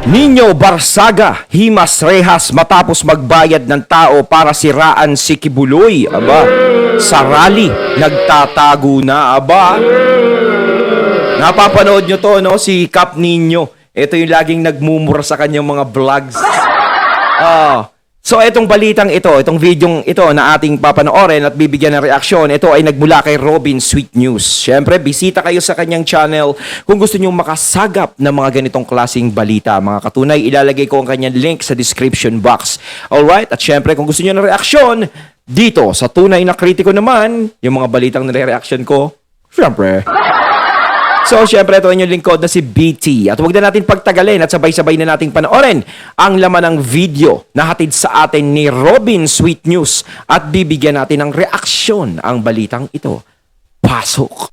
Nino Barsaga, himas rehas matapos magbayad ng tao para siraan si Kibuloy. Aba, sa rally, nagtatago na. Aba, napapanood nyo to, no? Si Cap Nino. Ito yung laging nagmumura sa kanyang mga vlogs. So, itong balitang ito, itong videong ito na ating papanoorin at bibigyan ng reaksyon, ito ay nagmula kay Robin Sweet News. Siyempre, bisita kayo sa kanyang channel kung gusto nyo makasagap ng mga ganitong klaseng balita. Mga katunay, ilalagay ko ang kanyang link sa description box. Alright? At siyempre, kung gusto nyo ng reaksyon, dito sa Tunay na Kritiko naman, yung mga balitang nire-reaction ko, siyempre. So, syempre, ito ang inyong lingkod na si BT. At huwag na natin pagtagalin at sabay-sabay na nating panoorin ang laman ng video na hatid sa atin ni Robin Sweet News at bibigyan natin ng reaksyon ang balitang ito. Pasok!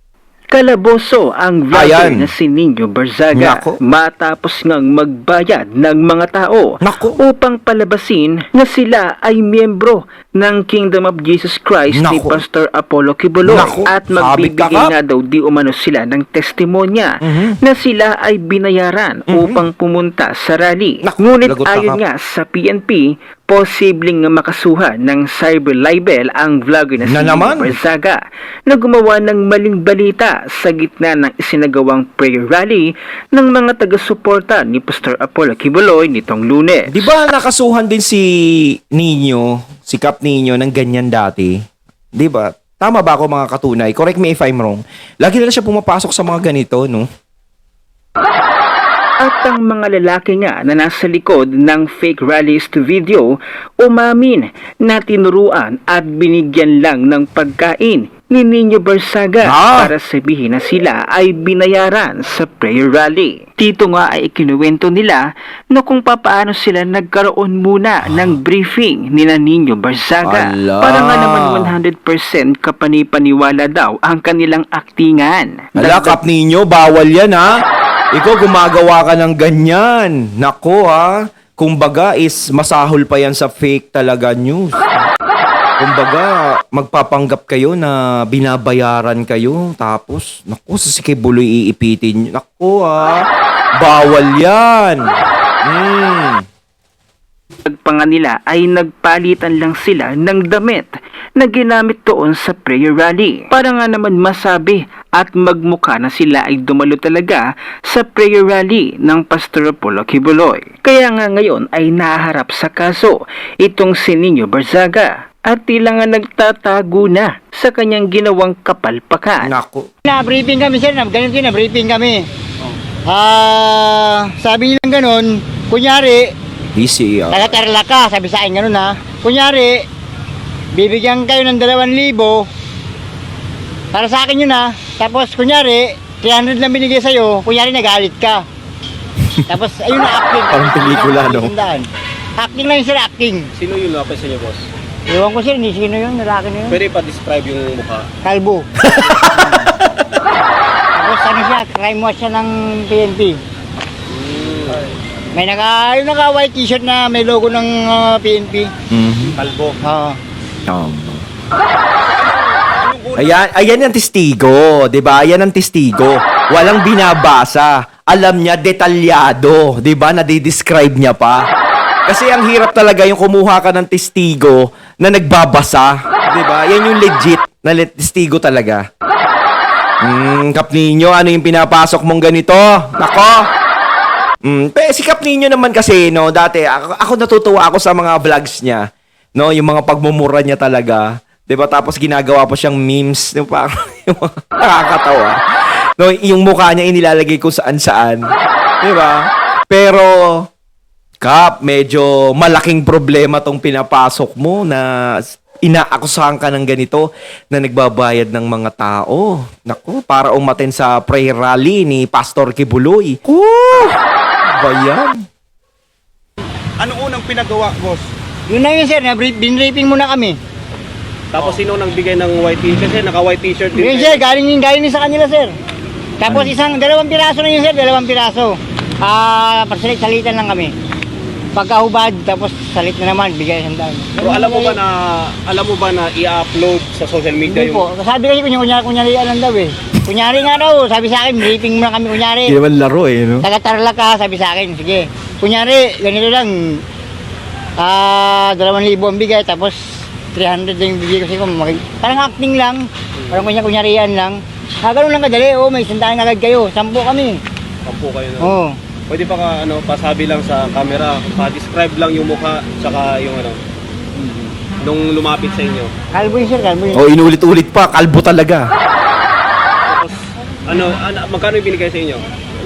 Kalaboso ang vlogger Ayan. na si Nino Barsaga Nako. matapos ngang magbayad ng mga tao Nako. upang palabasin na sila ay miyembro ng Kingdom of Jesus Christ ni Nako. Pastor Apollo Kibuloy Nako. at Sabi ka, magbibigay Kap. nga daw di umano sila ng testimonya na sila ay binayaran upang pumunta sa rally. Nako. Ngunit Lagot ka, ayon Kap. nga sa PNP, posibleng makasuhan ng cyber libel ang vlogger na si Na Nino naman? Barsaga na gumawa ng maling balita sa gitna ng isinagawang prayer rally ng mga taga-suporta ni Pastor Apollo Kibuloy nitong Lunes. Di ba nakasuhan din si Nino, si Cap Nino ng ganyan dati? Di ba? Tama ba ako mga katunay? Correct me if I'm wrong. Lagi na siya pumapasok sa mga ganito, no? At ang mga lalaki nga na nasa likod ng fake rallyist video umamin na tinuruan at binigyan lang ng pagkain ni Nino Barsaga para sabihin na sila ay binayaran sa prayer rally. Dito nga ay ikinuwento nila na kung papaano sila nagkaroon muna ng briefing ni Nino Barsaga. Ala. Para nga naman 100% kapanipaniwala daw ang kanilang aktingan. Ala, Cap Nino, bawal yan, ha? Ikaw gumagawa ka ng ganyan. Nako, ha? Kumbaga is masahol pa yan sa fake talaga news. Kumbaga, magpapanggap kayo na binabayaran kayo. Tapos, naku, sa si Kibuloy iipitin nyo. Naku, ha? Bawal yan. Pagpanga nila ay nagpalitan lang sila ng damit na ginamit doon sa prayer rally. Para nga naman masabi at magmukha na sila ay dumalo talaga sa prayer rally ng Pastor Apollo Kibuloy. Kaya nga ngayon ay naharap sa kaso itong si Nino Barsaga at tila nga nagtatago na sa kanyang ginawang kapalpakan. Naku. Na-briefing kami sir, ganun din na-briefing kami. Sabi nilang ganun, kunyari, Easy, taga-tarla ka, sabi sa akin ganun ha. Kunyari, bibigyan kayo ng 2,000 para sa akin yun ha. Tapos kunyari, 300 lang binigay sa'yo, kunyari nagalit ka. Tapos ayun na acting. Parang pelikula, no? Acting lang yun sir, acting. Sino yung lapis sa inyo, boss? Iwan ko sir, hindi sino yun, lalaki na yun. Pwede pa-describe yung mukha. Kalbo. Tapos ano siya, crime watch siya ng PNP. May yung naka white t-shirt na may logo ng PNP. Kalbo. Oo. Ayan ang testigo, 'di ba? Ayan ang testigo. Walang binabasa. Alam niya detalyado, 'di ba? Nadi-describe niya pa. Kasi ang hirap talaga yung kumuha ka ng testigo na nagbabasa, 'di ba? Yan yung legit na testigo talaga. Cap Nino, ano yung pinapasok mong ganito? Nako. Pero si Cap Nino naman kasi, no, dati ako natutuwa ako sa mga vlogs niya, no, yung mga pagmumura niya talaga. 'Di ba? Tapos ginagawa pa siyang memes, 'di ba? Yung mga nakakatawa. No, yung mukha niya inilalagay kung saan-saan. 'Di ba? Pero Kap, medyo malaking problema tong pinapasok mo na inaakusahan ka ng ganito na nagbabayad ng mga tao. Naku, para umaten sa prayer rally ni Pastor Kibuloy. Ba yan? Ano unang pinagawa, boss? Yun na yun sir, binripping muna kami. Tapos sino nang bigay ng white t-shirt? Kasi naka-white t-shirt din. Yun sir, galing din sa kanila sir. Tapos dalawang piraso na yun sir, dalawang piraso. Salitan lang kami. Pagkahubad, tapos salit na naman, bigay sandaan. Pero alam mo ba na i-upload sa social media Hindi po. Sabi kasi kunyari lang daw eh. Kunyari nga daw, sabi sa akin, briefing muna kami kunyari. Hindi naman laro eh, no? Taga-Tarlac ka, sabi sa akin, sige. kunyari, ganito lang, 2,000 ang bigay, tapos 300 lang yung bigay ko sa'yo. Parang acting lang, parang kunyarian lang. Ganun lang kadali, may 100 agad kayo, 10 kami. Kampo kayo na. Oo. Pwede pa ka, pasabi lang sa camera, pa-describe lang yung mukha, tsaka yung nung lumapit sa inyo. Kalbo yun sir, kalbo yun. O inulit-ulit pa, kalbo talaga. Tapos, magkano yung binigay sa inyo?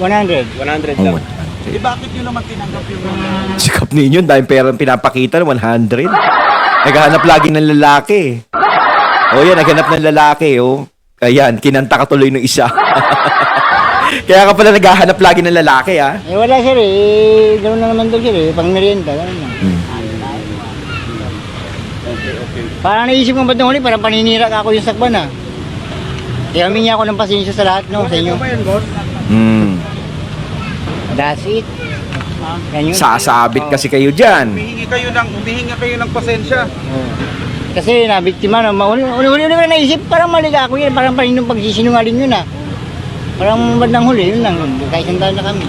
100. 100 Oh, lang. Bakit nyo naman tinanggap yung sikap ninyo, dahil pera pinapakita, 100. Naghahanap lagi ng lalaki. O yan, naghanap ng lalaki, oh. Ayan, kinanta ka tuloy ng isa. Kaya ka pala naghahanap lagi ng lalaki, ha? Wala sir ganoon na naman daw sir pang merienda, gano'n lang. Okay. Parang naisip ko ba't nung huli, parang paninira ka ako yung sakban Kaya humingi ako ng pasensya sa lahat, no, sa inyo. Hmm. That's it. Yan yun. Sasabit kasi kayo dyan. humihingi kayo ng pasensya? Oo. Kasi nabiktima na, uli-uli ko na naisip, parang mali ka ako yan, parang paninong pagsisinungaling yun Parang bandang huli, yun lang, kahit sandaan na kami.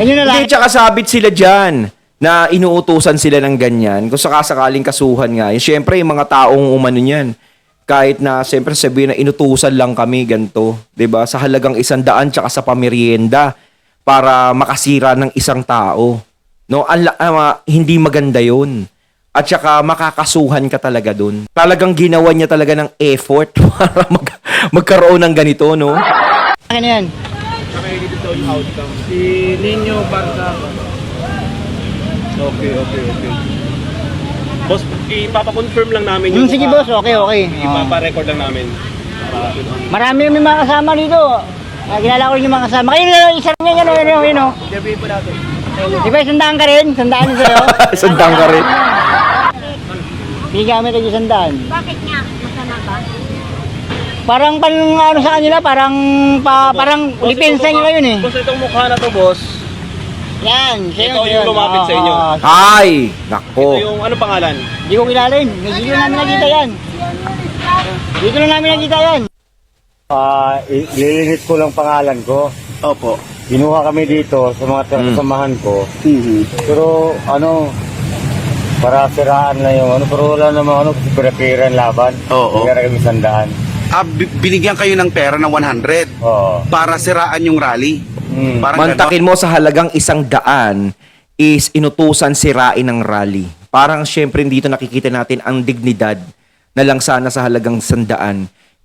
Ganyan na lang. Hindi, tsaka sabit sila dyan na inuutusan sila ng ganyan. Kung sakasakaling kasuhan nga, siyempre yung mga taong umano niyan, kahit na siyempre sabihin na inutusan lang kami ganito, 'di ba? Sa halagang 100 tsaka sa pamerienda para makasira ng isang tao. No, hindi maganda 'yon. At saka makakasuhan ka talaga dun. Talagang ginawa niya talaga ng effort para magkaroon ng ganito, no? Ano yan? Dito yung outcome. Si Nino Barca. Okay. Boss, ipapakonfirm lang namin yung Sige mukha. boss, okay. Ipaparecord lang namin. Marami kami mga kasama dito. Kilala ko rin yung mga kasama. Kayo na isa rin yan, yun. Gabi po natin. Di ba, sandaan ka rin? Sandaan din sa'yo? Sandang ka rin. Binigamit kayo sandaan. Bakit nga? Masama ba? Parang ano sa kanila, parang depensa nila yun Boss, itong mukha na to, boss. Yan, Ito yung lumapit sa inyo. Ay, Ito nako. yung ano pangalan? Hindi ko kilala yun. Dito namin nakita yan. Dito lang namin nakita yan. Lililit ko lang pangalan ko. Opo. Kinuha kami dito sa mga kasamahan ko. Pero para siraan lang yung pero wala namang kasi pira-piran laban. Oo. Kaya kami sandaan. Binigyan kayo ng pera ng 100 Oo. para siraan yung rally. Parang Mantakin mo sa halagang 100 is inutusan sirain ng rally. Parang syempre dito nakikita natin ang dignidad na lang sana sa halagang 100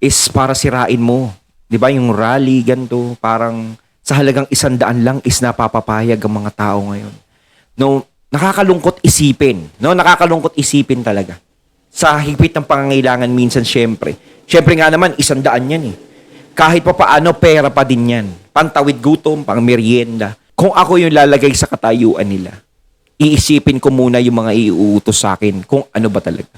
is para sirain mo. 'Di ba yung rally ganto, parang sa halagang 100 lang is napapapayag ang mga tao ngayon. No, nakakalungkot isipin. No, nakakalungkot isipin talaga. Sa higpit ng pangangailangan minsan syempre nga naman 100 yan eh. Kahit pa paano pera pa din yan. Pantawid gutom, pang merienda. Kung ako yung lalagay sa katayuan nila, iisipin ko muna yung mga iuutos sa akin kung ano ba talaga.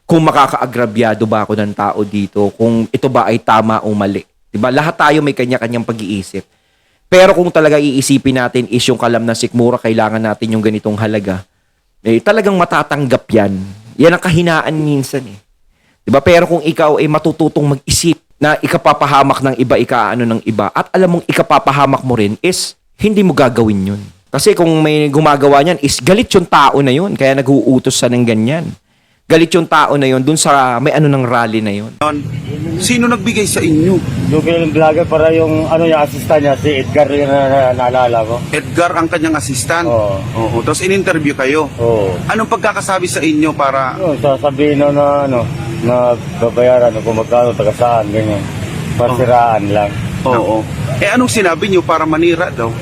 Kung makakaagrabyado ba ako ng tao dito, kung ito ba ay tama o mali. Diba? Lahat tayo may kanya-kanyang pag-iisip. Pero kung talaga iisipin natin is yung kalam na sikmura, kailangan natin yung ganitong halaga, talagang matatanggap yan. Yan ang kahinaan minsan eh. Diba? Pero kung ikaw ay matututong mag-isip na ikapapahamak ng iba, ikaano ng iba, at alam mong ikapapahamak mo rin is hindi mo gagawin yun. Kasi kung may gumagawa niyan is galit yung tao na yun, kaya nag-uutos sa ng ganyan. Galit yung tao na yun dun sa may ano ng rally na yun. Sino nagbigay sa inyo? Yung yung vlogger para yung yung assistant niya, si Edgar yung naalala ko. Edgar ang kanyang assistant. Oo. Oo. Tapos in-interview kayo. Oo. Anong pagkakasabi sa inyo para Sasabihin na babayaran kung magkano, taga saan, ganyan. Pasiraan lang. Oo. Anong sinabi niyo para manira daw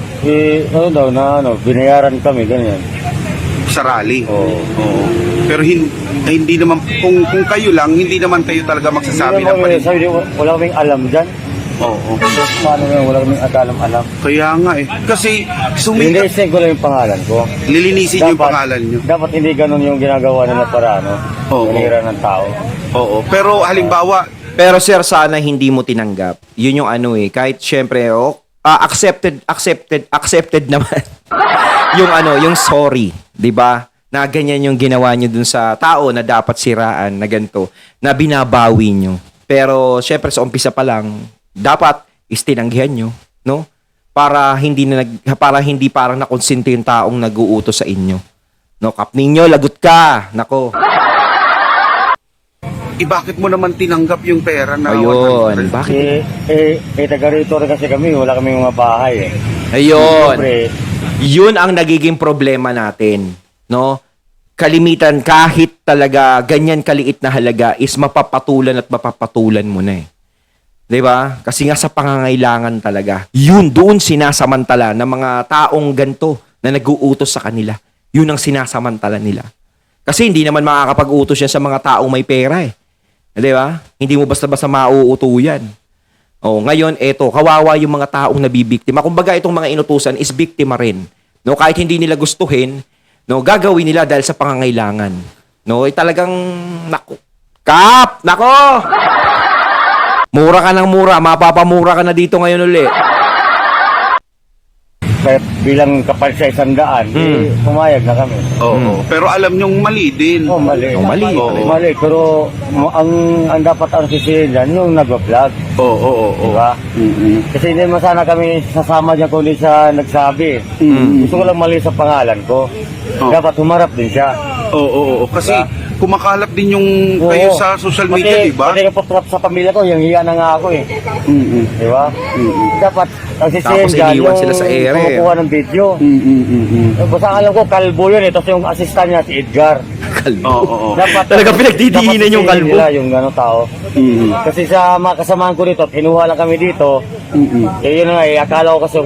Binayaran kami, ganyan. sa rally? Oo. Oo. Pero hindi naman kung kayo lang, hindi naman kayo talaga magsasabi ng panin. Sabi niyo, wala kaming alam dyan. Oo. So, paano yun? Wala kaming alam. Kaya nga eh. Kasi Hindi, ko lang yung pangalan ko. lilinisin yung pangalan niyo. Dapat hindi ganun yung ginagawa nila para, Oo. manira ng tao. Oo. Pero halimbawa, Pero sir, sana hindi mo tinanggap. Yun yung ano eh. Kahit syempre, accepted naman. yung sorry, 'di ba? Na ganyan yung ginawa niyo dun sa tao na dapat siraan na ganito, na binabawi niyo. Pero syempre sa umpisa pa lang, dapat istinanggihan niyo, no? para hindi parang nakonsente yung taong nag-uutos sa inyo. No, Kap Ninyo, lagot ka. Nako. Bakit mo naman tinanggap yung pera na Ayun, 100? bakit? Taga rito rin kasi kami, wala kaming mga bahay eh. Ayun. Siyempre, Yun ang nagiging problema natin, no? Kalimitan kahit talaga ganyan kaliit na halaga is mapapatulan at mapapatulan mo na eh. 'Di ba? Kasi nga sa pangangailangan talaga. Yun doon sinasamantala ng mga taong ganto na nag-uutos sa kanila. Yun ang sinasamantala nila. Kasi hindi naman makakapag-utos yan sa mga taong may pera eh. 'Di ba? Hindi mo basta-basta mauuto yan. Oh, ngayon eto, kawawa yung mga taong nabibiktima. Kumbaga itong mga inutusan is biktima rin. No, kahit hindi nila gustuhin, no, gagawin nila dahil sa pangangailangan. No, talagang nako. Kap, nako. Mura ka ng mura, mapapamura ka na dito ngayon uli. kahit bilang kapal sa 100, pumayag na kami. Oo. Pero alam nyong mali din. Oh, mali. Oh, mali. Oo. Mali, pero ang dapat ang sisihin dyan, yung nag-vlog. Oo. Diba? Kasi hindi mo sana kami sasama dyan kundi siya nagsabi. Gusto ko lang mali sa pangalan ko. Dapat humarap din siya. Oo. Kasi kumakalat din yung Oo. kayo sa social media, di ba? Pati yung patrap sa pamilya ko, yung hiya na nga ako eh. Di ba? Dapat ang sisihin Tapos dyan, iniwan yung sila sa ere. kumukuha ng video. Basta ang alam ko, kalbo yun eh. Tapos yung assistant niya, si Edgar. Kalbo. Oo. Dapat, Talaga pinagdidiinan yung kalbo. Nila yung gano'ng tao. Kasi sa mga kasamahan ko dito, kinuha lang kami dito. Eh yun nga eh, akala ko kasi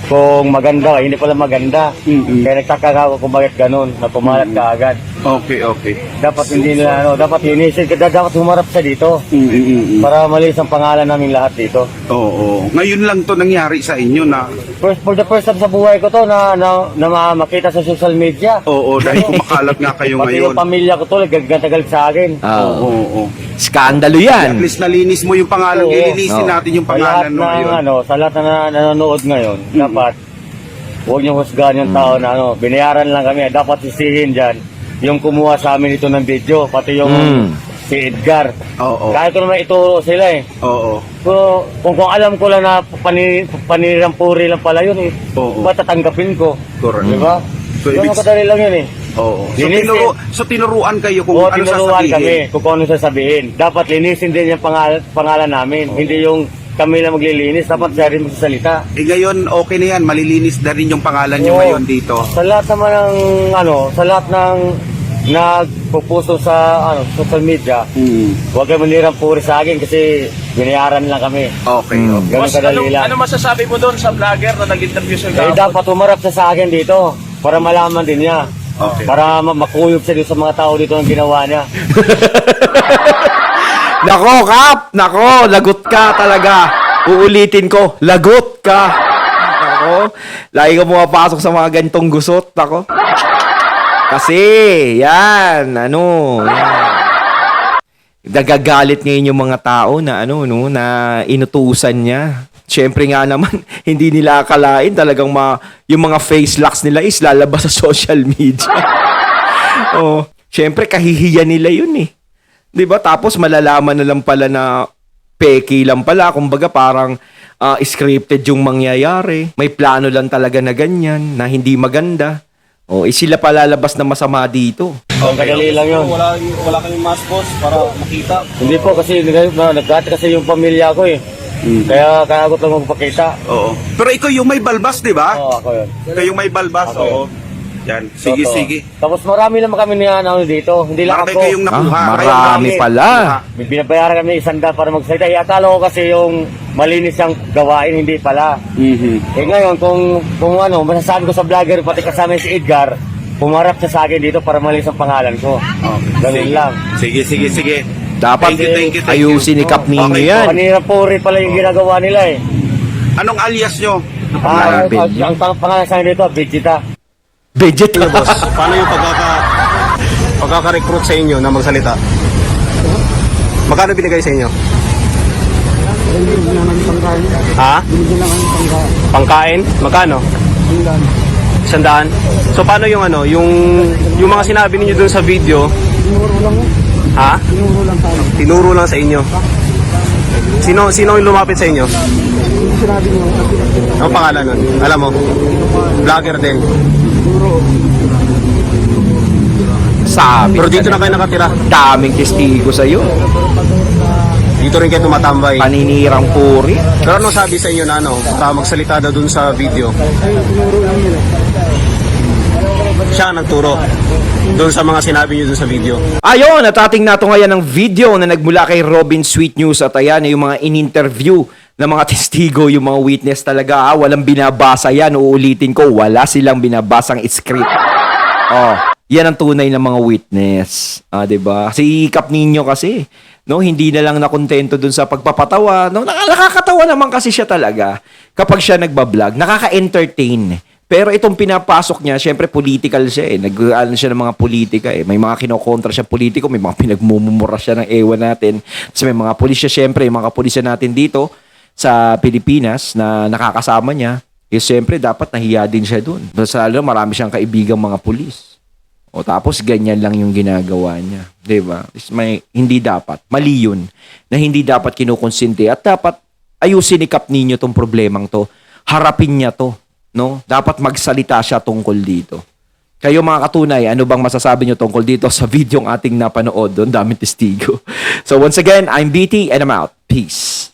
kung maganda, hindi pala maganda. Kaya nagtaka ako kung bakit ganun, na pumalat ka agad. Okay. Dapat hindi nila, dapat inisin, dapat humarap siya dito. Para malis ang pangalan namin lahat dito. Oo. Ngayon lang to nangyari sa inyo na For the first time sa buhay ko to na makita sa social media. oo, dahil kumakalat nga kayo Pati ngayon. yung pamilya ko to, nagtagal sa akin. Oo. Skandalo At yan. least nalinis mo yung pangalan, Oo. ilinisin natin yung Sa lahat pangalan mo ngayon. sa lahat na nanonood ngayon, dapat huwag niyo husgahan yung tao na binayaran lang kami. Dapat sisihin dyan yung kumuha sa amin ito ng video, pati yung si Edgar. Oo. Kahit ko naman ituro sila eh. Oo. Pero kung alam ko lang na panirampuri lang pala yun eh, Oo. matatanggapin ko. Correct. Di ba? So, Yung kadali lang yun eh. Oo. Linisin. So tinuruan kayo kung Oo, ano tinuruan sasabihin. kami kung ano sasabihin. Dapat linisin din yung pangalan namin. Hindi yung kami lang maglilinis. Dapat siya rin magsasalita. Ngayon, okay na yan. Malilinis na rin yung pangalan nyo Oo. ngayon dito. Sa lahat naman ng sa lahat ng nagpupuso sa social media, huwag kayo manirang puri sa akin kasi binayaran lang kami. Okay. Ganun kadali lang. masasabi mo doon sa vlogger na nag-interview sa Dapat umarap siya sa akin dito para malaman din niya. Okay. Para makuyog siya dito sa mga tao dito ang ginawa niya. Nako, Kap! Nako, lagot ka talaga. Uulitin ko, lagot ka. Nako, lagi ka pumapasok sa mga ganitong gusot. Nako. Kasi, yan. Nagagalit ngayon yung mga tao na na inutusan niya. Siyempre nga naman, hindi nila akalain talagang yung mga face locks nila is lalabas sa social media. Oh, siyempre kahihiyan nila yun eh. 'Di ba? Tapos malalaman na lang pala na peke lang pala, kumbaga parang scripted yung mangyayari. May plano lang talaga na ganyan, na hindi maganda. Oh, sila palalabas na masama dito. Ang kadali lang yun. Wala kaming mask boss para makita. Hindi po kasi nagkati kasi yung pamilya ko eh. Kaya ako lang magpakita. Oo. Pero ikaw yung may balbas, di ba? Oo, ako yun. Ikaw yung may balbas. Ako Oo. Yan. Sige, Totoo. sige. Tapos marami naman kami dito. Hindi lang Marami ako. kayong nakuha. Marami Kayo- pala. May binabayaran kami 100 para magsalita. Akala ko kasi yung malinis yung gawain, hindi pala. Eh ngayon, kung masasabi ko sa vlogger, pati kasama si Edgar, pumarap siya sa akin dito para malinis ang pangalan ko. Ganun lang. Sige. Dapat Thank you. ayusin ni Kap Ninyo Okay, yan. Panirapuri pala yung ginagawa nila eh. Anong alias nyo? Ang pangalan sa akin dito, Vegeta. Vegetable. Paano yung pagkaka-recruit sa inyo na magsalita? Magkano binigay sa inyo? Ha? Pangkain? Magkano? 100. So paano yung yung mga sinabi niyo dun sa video? Ha? Tinuro lang sa inyo. Sino yung lumapit sa inyo? Ano pangalan nun? Alam mo? Vlogger din. Sabi. Pero dito na kayo nakatira. Daming testigo sa'yo. Dito rin kayo tumatambay. Paninirang puri. Pero ano sabi sa inyo na ano? Magsalita daw dun sa video. Siya ang nagturo doon sa mga sinabi niyo dun sa video. Ayun, at ating nato ngayon ng video na nagmula kay Robin Sweet News at ayan, yung mga in-interview ng mga testigo, yung mga witness talaga. Walang binabasa yan, uulitin ko, wala silang binabasang script. Oh, yan ang tunay ng mga witness. 'Di ba? Si Kap Nino kasi, no, hindi na lang nakontento dun sa pagpapatawa. No, nakakatawa naman kasi siya talaga kapag siya nagba-vlog, nakaka-entertain. Pero itong pinapasok niya, syempre political siya eh. Nag-ano siya ng mga politika eh. May mga kinokontra siya politiko, may mga pinagmumura siya ng ewan natin. Tapos may mga pulisya syempre, yung mga pulisya natin dito sa Pilipinas na nakakasama niya. Eh syempre dapat nahiya din siya dun. Basta lalo marami siyang kaibigang mga pulis. O tapos ganyan lang yung ginagawa niya. 'Di ba? May hindi dapat, mali yun. Na hindi dapat kinukonsente at dapat ayusin ni Kap Nino tong problemang to. Harapin niya to. No? Dapat magsalita siya tungkol dito. Kayo mga katunay, ano bang masasabi nyo tungkol dito sa video ng ating napanood? Doon daming testigo. So once again, I'm BT and I'm out. Peace.